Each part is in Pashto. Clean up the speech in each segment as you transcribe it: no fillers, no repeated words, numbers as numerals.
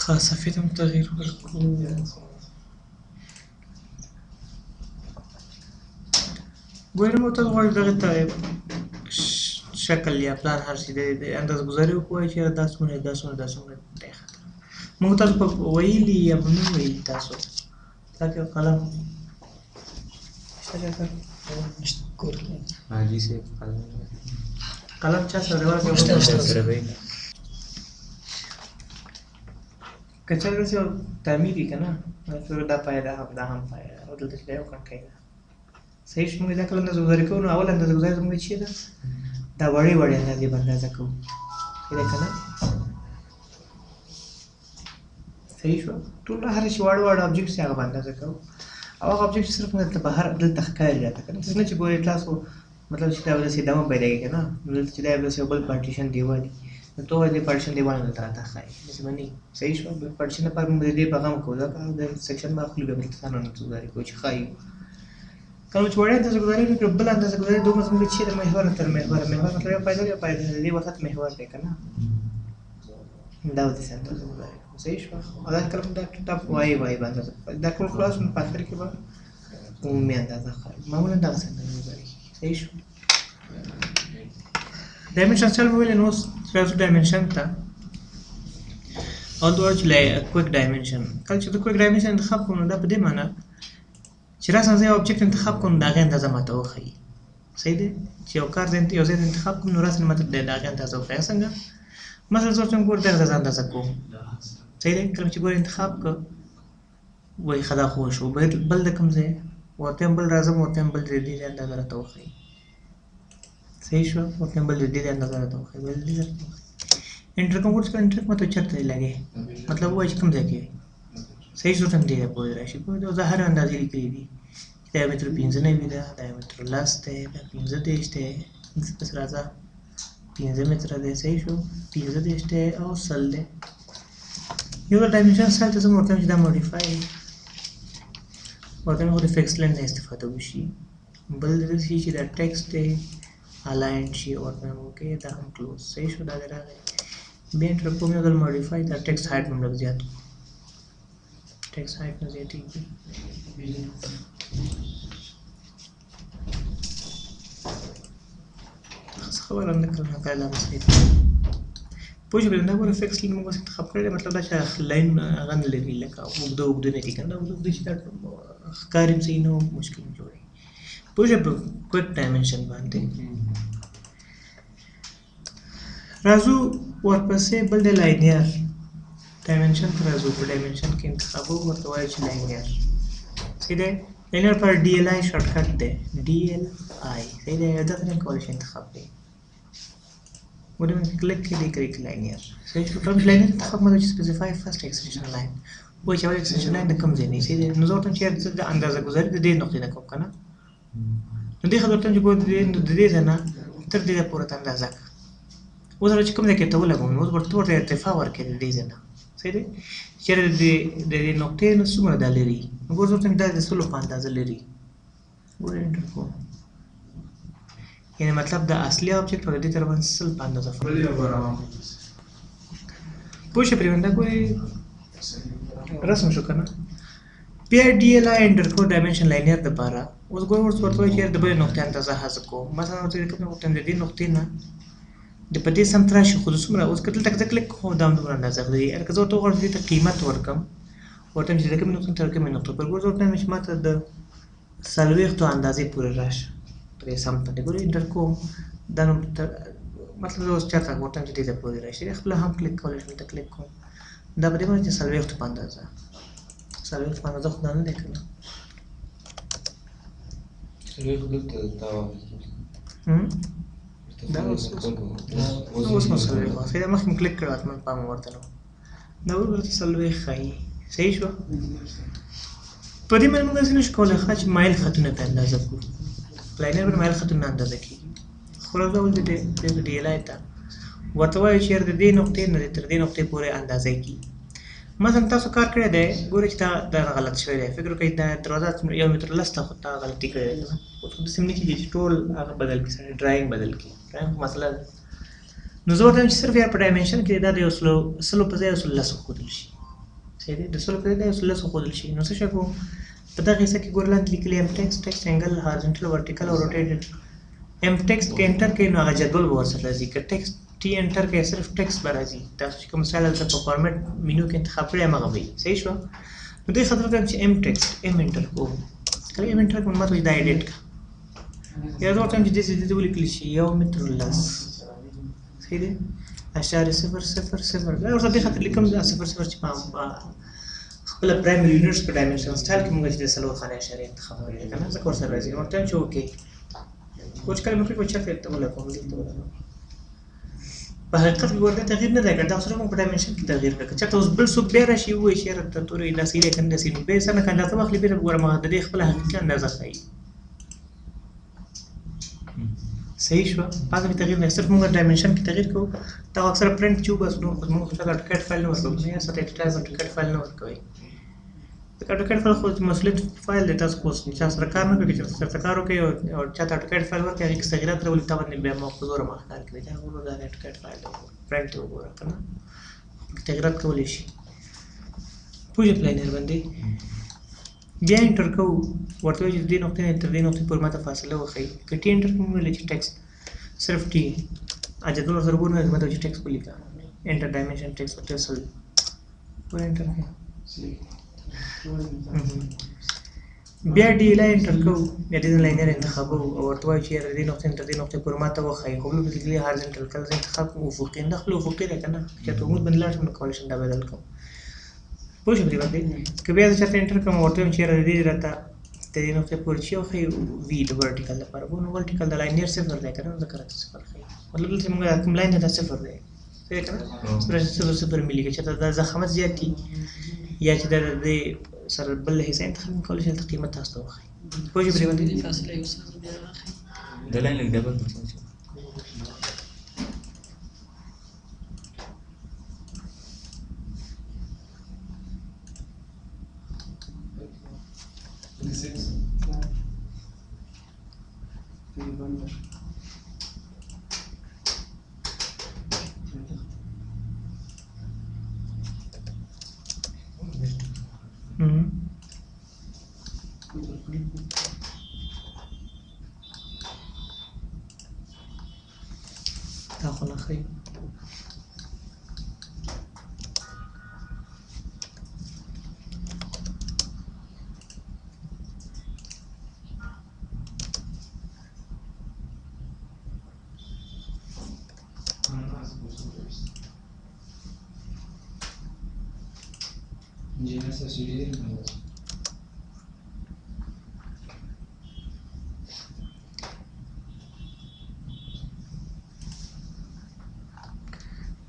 خاصفیت هم تغییر ورکړو. ګورې نو تاسو غواړئ دغه ته شکل یا پلان هر شي د اندازه ګذاري وکړئ چې دا څومره دا څومره دا څومره دی خطر موږ تاسو په ویلي یا په نه ویلي تاسو تاکي قلم کور کې حاجي سے قلم چا سره ورته سره وي کچل رسي تعمیري کنه دا پایدا دا هم پایدا او دلته دا یو کټ کوي صحیح موږ دا کله اندازه ګذاري کوو نو اول اندازه ګذاري موږ چی ده دا وړي وړي اندازې باندې کوو دا کنه صحیح شو ټول هر شي وړ وړ ابجیکټس هغه باندې کوو او هغه ابجیکټ صرف مطلب بهر دلته ښکاري راته کنه څنګه چې ګوري تاسو مطلب چې دا ولې سیده مو پیدا کیږي کنه دلته چې دا ولې یو بل پارټیشن دیوالي نو ته دې پارټیشن دیوال نه تراته ښایي چې باندې صحیح شو پارټیشن پر موږ دې پیغام کوو دا د سیکشن ما خپل به تاسو نه ګذاري کوي چې ښایي کله چې وړاندې اندازه ګذاري نو بل اندازه ګذاري دوه مزمن چې د محور تر محور مطلب یو پایدل دې وخت محور دی کنه دا د اندازه ګذاري صحیح شو دا کلم دا ټاپ وای باندې دا ټول خلاص په اخر کې به عمومي اندازه ښایي معمولا دا څنګه ګذاري صحیح شو ډایمنشن چل ویل نو څه ډایمنشن ته او دوه چې کویک ډایمنشن کله چې د کویک ډایمنشن انتخاب کوو نو دا په دې معنی چې راسم زه یو ابجیکټ انتخاب کوم دا غي اندازه ماته وخی صحیح دی چې یو کار یو ځای انتخاب کوم نو راسم ماته د دا غي اندازه وخی څنګه مثلا زه څنګه ګور درځه اندازه کوم صحیح دی کله چې ګور انتخاب کو وای خدا خو شو بل د کوم ځای ورته بل راځم ورته بل دې اندازه راته وخی صحیح شو ورته بل دې اندازه راته وخی بل دې انټر کوم ورته انټر ماته چرته لګي مطلب وای چې کوم ځای کې صحیح شو څنګه دی په راشي په دا هر اندازې لیکلي دي diameter 15 نه وي دا diameter لاس ته 15 دیشته پس راځه 15 متره دی صحیح شو 15 دیشته او سل دی یو ډایمنشن سل ته زموږ ته دا موډیفای ورته موږ د فکس لین نه استفاده وشي بل د شي چې دا ټیکسټ دی الاین شي ورته موږ کې دا هم کلوز صحیح شو دا راغی بیا تر کومه د موډیفای دا ټیکسټ هایټ موږ زیات text height में زیاتی خبر هم نکړم کله مسئله پوه شو دا ګوره فکس لین موږ انتخاب کړل مطلب دا چې لاین هغه نه لري لکه وګدو نه دي کنه وګدو چې دا ښکاریم سي نو مشکل جوړي پوه شو کویک ډایمنشن باندې راځو ورپسې بل د لاینیر डायमेंशन पर राजू को डायमेंशन के इंतखाबों ورته وایي چې لینیر سیده لینیر پر D L I shortcut ده D L I سیده دا څنګه کول شي انتخاب دی ودې من کلیک کړئ کلیک لینیر صحیح شو کوم لینیر انتخاب مده چې سپیسیفای فرست ایکستنشن لاین وایي چې ایکستنشن لاین د کوم ځای نه سیده نو زه ورته چې د اندازه گذاري د دې نقطې نه کوم کنه نو دې خبرته چې ګور دې نه تر دې پورې اندازه اوس راځي کوم ځای کې ته ولګوم نو ورته ارتفاع ورکړي دې نه صحیح دی چې د نقطې نو څومره دا لري وګورئ څنګه دا د سلو په اندازه لري ګورئ انټر کوم یعنی مطلب د اصلي ابجیکټ او د دې ترمنځ سل په اندازه فرق پوه شئ پرې ګورئ رسم شو کنه بیا D L I انټر کو ډایمنشن لینیر د پاره اوس ګورئ ورته چې د بل نقطې اندازه حذف کوم مثلا ورته کوم نقطې د دې نقطې نه د پدې سم تراشي خو څومره اوس کتل تک کلیک کوم دا موږ اندازه لري الکه زه ته ورته ته قیمت ورکم ورته چې د کوم نقطې تر کوم نقطې پر ګورځو ته مې ماته د سلويختو اندازې پورې راشه پرې سم ته ګورې انټر کوم دا نو مطلب اوس چاته ورته چې دې پورې راشي خپل هم کلیک کولای شم ته کلیک کوم دا به دې باندې سلويختو په اندازه سلويختو په اندازه خو نه لیکل سلويختو دلته دا دا اوس مسله ده خو دا مخکې کلیک کړو اتمن پام ورته نو دا ورته سلوي خای صحیح شو په دې باندې موږ څنګه کولای خاص مایل خطونه په اندازه کو لاینر پر مایل خطونه اندازه کیږي خو راځو ول دې ډی لای تا ورته وایي چې د دې نقطې نه تر دې نقطې پورې اندازه کی مثلا تاسو کار کړی دی ګورئ چې دا غلط شوی دی فکر کوئ دا دروازه یو متر لسته خو تا غلطي کړې ده اوس خو داسې نه کېږي چې ټول هغه بدل کړي ډرایینګ بدل کړي ډرایینګ مسله ده نو زه ورته وایم چې صرف یار په ډایمنشن کې دا د یو سلو په ځای یو سلو لسو ښودل شي صحیح دی د سلو په ځای د یو سلو لسو ښودل شي نو څه شی کوم په دغه حصه کې ګور لاندې لیکلي ایم ټیکسټ انګل هارزنټل ورټیکل او روټیټډ ایم ټیکسټ کې انټر کوي نو هغه جدول به ورسره راځي که ټیکسټ ټي انټر کوي صرف ټیکسټ به راځي تاسو چې کوم مثال دلته په فارمیټ مینو کې انتخاب کړی هماغه به وي صحیح شوه نو دې خاطر وایم چې ایم ټیکسټ ایم انټر کوم کله ایم انټر کوم ماته دا ایډیټ کړه یا زه ورته وایم چې دې ولیکلی شي 1 متر لس صحیح دی اشاره 0 0 0 دا ورته دې خاطر لیکم دا 0 0 چې په خپل پرایمري یونټس په ډایمنشن سټایل کې موږ چې د سلو خانه اشاره انتخاب کړی کنه ځکه ورسره راځي ورته چې اوکې کوچ کله مخکې کوم چرته ته ولکم دلته ولکم په حقیقت کې ورته تغییر نه دی کړی دا سره موږ په ډایمنشن کې تغییر کړی چې تاسو بل څوک بیا راشي وایي چې راته تورې داسې لیکن داسې نو به سره کنده ته واخلي بیا وګورم هغه د دې خپل حقیقي اندازه ښیي صحیح شو بعد کې تغییر نه صرف موږ ډایمنشن کې تغییر کوو دا اکثر پرنٹ چې بس نو موږ څه ډاټ فایل نه ورکوو نه څه ډاټ فایل نه ورکوي دا ډاټ فایل خو مسؤلیت فایل د تاسو کوس چې سره کار نه کوي چې سره کار وکړي او چې ډاټ فایل ورکړي هغه تغیرات راولي تا باندې بیا موږ په زور ما کار کوي دا ورو دا ډاټ فایل پرنٹ وګوره کنه تغیرات کولی شي پوجا پلاینر باندې بیا انټر کوو ورته وایي چې دې نقطې نه تر دې نقطې پورې ماته فاصله وښیي که ټي انټر کوم ویلی چې ټیکسټ صرف ټي جدول سره ګورو نه ماته چې ټیکسټ ولیکه انټر ډایمنشن ټیکسټ ورته سل پورې انټر کړه بیا ډي لا انټر کوو بیا دې لاینر انتخابو او ورته وایي چې یاره دې نقطې نه تر دې نقطې پورې ماته وښیي خو بل لیکلي هارزنټل کله زه انتخاب کوم افقي نه خپل افقي دی که نه چې ته عمود باندې لاړ شم نو کولی شم دا بدل کوم پوه شو پرې باندې که بیا زه چېرته انټر کوم ورته وایم چې یاره دې راته د دې نقطې پورې چې وښیي وي د ورټیکل لپاره نو ورټیکل د لاینر صفر دی که نه ځکه راته صفر ښیي مطلب دلته موږ کوم لاین دی دا صفر دی صحیح که نه صفر صفر ملي که چېرته دا ضخامت زیات دي یا چې د دې سره بل حصه انتخاب کولی شي هلته قیمت تاسو ته وښیي پوه شو پرې باندې فاصله یو څه بیا راخی د لاین لږ ډبل دا خو نه ښیي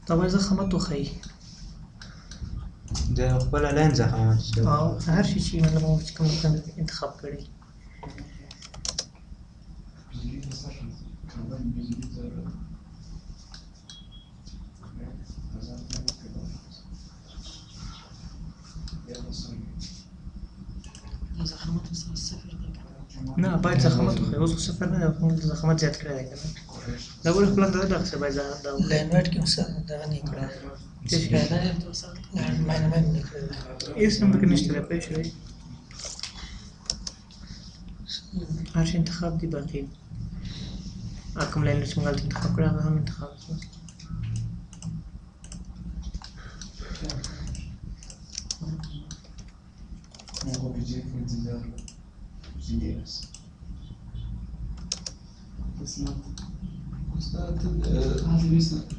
دا باید ضخامت وښیي د خپله لاین ضخامت او هر شي چې مطلب موږ چې کوم انتخاب کړی ضخامت صفر دی نه باید ضخامت وښیي اوس خو صفر نه دی موږ ضخامت زیات کړی دی که نه دا ولې خپل اندازه دغه څه باید دا لاین وایټ کې اوس دغه نه کړه څه شي لاین ماین نه کړه هېڅ هم پکې نشته دی پوه شوې هر شي انتخاب دی باقي کوم لاین چې موږ هلته انتخاب کړی هغه هم انتخاب کړو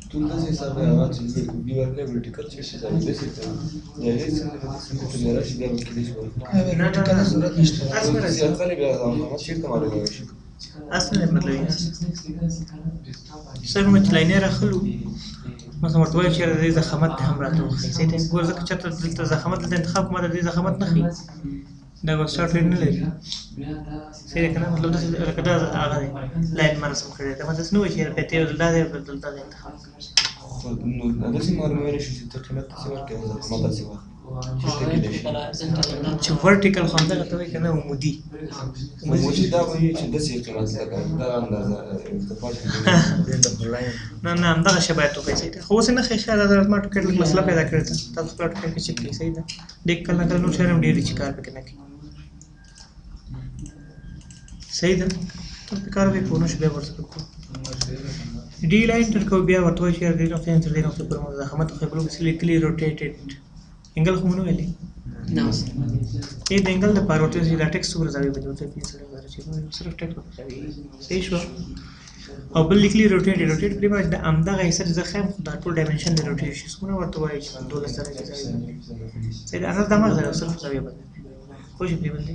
Tu nu se sabe avanci bivarne vertical ce se sabe se te ya es se te era și de închidești vor. vertical ضرورت نشته Asta se acale bia da am ce că mare și. اصلا نه مطلب یې صرف موږ چې لاینر اخلو مثلا ورته وایو چې یاره د دې ضخامت دې هم راته وښیي صحیح دی ګوره ځکه چېرته دلته ضخامت دلته انتخاب کوم دا د دې ضخامت نه ښیي دا به سافټویر نه لري صحیح دی که نه مطلب داسې لکه دا هغه دی لاین ما رسم کړی دی ما داسې نه وایي چې یاره پیتې دا دی دلته دی انتخاب خو نو داسې معلومه شي چې ته قیمت څه ورکوې ضخامت داسې واخلي چې ورټیکل خو همدغه ته وایي که نه عمودي عمودي دا وایي چې داسې قیمت لکه دغه اندازه ارتفاع چې نه همدغه شی باید وښایي صحیح ده خو اوس یې نه ښایي ښه دا ما ټوکېټ لږ مسله پیدا کړې ده تاسو خپله ټوکېټ کې چک کړئ صحیح ده ډېر کله نه کله نور شیان هم ډېر دي چې کار پکې نه کوي صحیح ده ته پې کار وکړئ پوه نه شو بیا ورسره کوو D line को बिया वर्तवा share they know sense they know से पर मजा हम तो खबरो basically rotated angle को मनोवेली No. ये एंगल द पर रोटेट सी टेक्स्ट ऊपर जावे बजो से पीस रे बारे छी सिर्फ टेक्स्ट ऊपर जावे सही show obliquely rotate pretty much the amda gaisa ज خام خدا ټول ډایمنشن د روټیشن سونه ورته وایي چې 12 سره کې ځای سید انا دماغ زره صرف زاویه بدل کوم شي بدل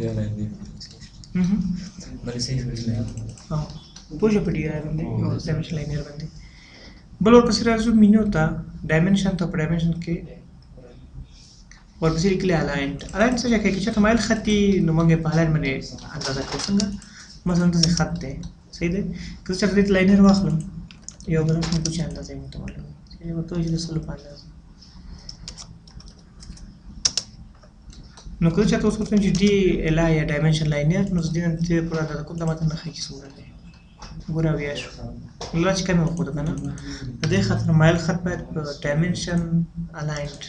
یا نه دی بل صحیح ویل پوجا پټی باندې او ډایمنشن لاینر باندې بل ورپسې راځو مینو ته ډایمنشن ته په ډایمنشن کې ورپسې لیکلي الاینټ څه ځای کې چې مایل خطي نو موږ په الاین باندې اندازه کوو څنګه مثلا داسې خط دی صحیح دی که چېرته دې لاینر واخلم یو بل کوم څه اندازه یې ته معلومه چې ورته وایي چې د سلو په اندازه نو که چېرته اوس وکړم چې ډي الا یا ډایمنشن لاینر نو دې نه دې پوره اندازه کوم دا ماته نه ښایي چې څومره دی ګوره بیا شو الله چې کمې وښوده که نه د دې خط مایل خط باید په ډایمنشن الاینډ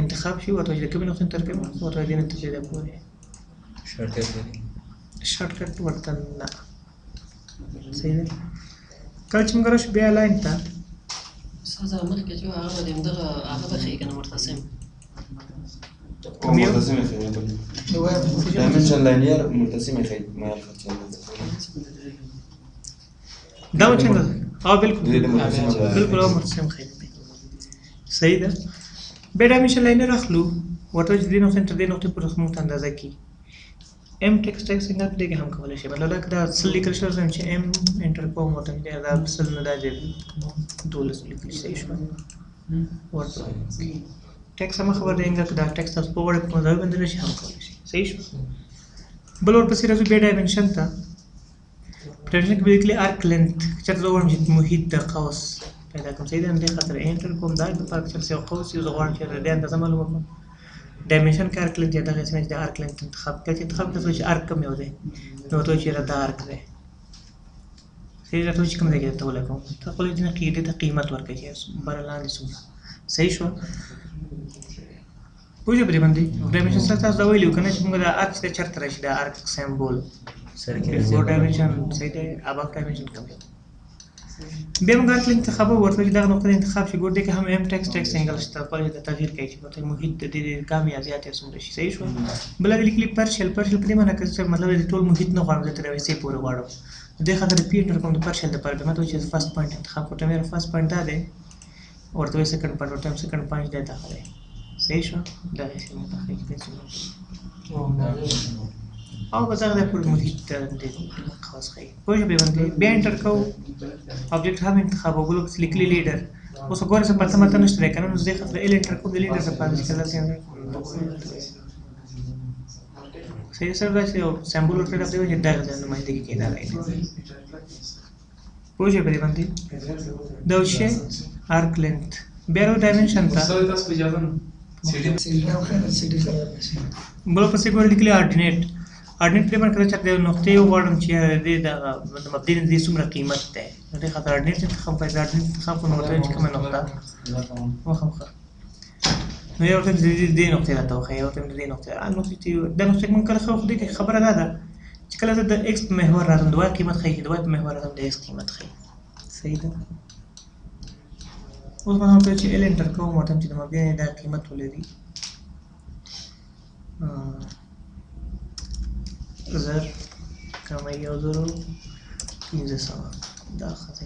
انتخاب شي ورته چې کومې نقطې تر کومې ورته دې نتیجې ده پورې شارټکټ ورته نه صحیح ده کله چې موږ راشو بیا الاینډ ته استاذ مخکې چې هغه به همدغه هغه به ښیي که نه مرتسم مرتسم خیلی دایمنشن لاینیر مرتسم خیلی مایل خط دا و څنګه بالکل بالکل مرتسم خیلی صحیح ده بیا ډایمنشن لاینر اخلو ورته چې دې نقطې تر دې نقطې پورې موږ ته اندازه کړي ام ټیکسټ څنګه په دې کې هم کولی شي مطلب دا دا سل لیکل شوی چې ام انټر کوم ورته دا سل نه دا دې 12 لیکل شي شو ورته ټیکسټ هم خبر دی انګه دا ټیکسټ تاسو په وړ په ځای باندې نشي هم کولی شي صحیح شو بل ورپسې راځو بیا ډایمنشن ته ډایمنشن کې بیسیکلی ارک لینث چې تاسو وایي چې محیط د قوس پیدا کوم صحیح ده همدې خاطر انټر کوم دا د پارک چې یو قوس یو غواړم چې د اندازه معلومه کړم ډایمنشن کې ارک لینث دغه څه چې د ارک لینث انتخاب کړئ چې انتخاب کړئ چې ارک کم یو دی نو ته چې دا ارک دی صحیح ده ته چې کوم دی ته ولکم ته خپل دې کې د قیمت ورکړي چې بر لاندې څومره صحیح شو پوجا پرې باندې ډایمنشن سره تاسو دا ویلو کنه چې موږ دا ارک چې چرته راشي دا ارک سمبول سره کې فور ډایمنشن صحیح ده ابا ډایمنشن کم بیا موږ ارک انتخاب ورته چې دا نقطه انتخاب شي ګور دې کې هم ام ټیکسټ انګل شته په دې تغییر کوي چې په محیط د دې کم یا زیات څومره شي صحیح شو بل لیکلي پارشل په دې معنی کې مطلب د ټول محیط نه غواړم چې تر وسې پورې غواړم دې خاطر پی انټر کوم د پارشل د پر به ماته چې فرست پوینټ انتخاب کوم مې فرست پوینټ دا دی ورته سیکنډ پوینټ ورته سیکنډ پوینټ دی دا دی صحیح شو دا هیڅ متخیل کېږي او بس هغه پر محیط د خاص خي کوم به باندې بیا انټر کو object هم انتخاب وګورو چې لیکلي لیډر اوس وګورئ چې پته ماته نشته کنه نو زه خپل ال انټر کوم د لیډر څخه پاتې کړل صحیح سره دا چې سمبول ورته د دې چې دا نمائندګي کوي دا راځي پوجا په دې باندې دا شی ارک لینث بیرو ډایمنشن ته بل پسې ګور لیکلي اورډینیټ پریمر کړه چې د نقطې وړم چې د مبدي د څومره قیمت ده د خاطر اورډینیټ انتخاب په ځای انتخاب کوم نقطه چې کومه نقطه وخمخه نو یو ټیم دې نقطې راته وخه یو ټیم دې نقطې د نقطې مونږ کله خو دې خبره نه ده چې کله د ایکس په محور راځم دوه قیمت خي دوه په محور راځم د ایکس قیمت خي صحیح ده اوس ما هم چې ال انټر کوم ورته چې د مبدي د قیمت ولري زر کمه یو زرو 1500 دا خاصه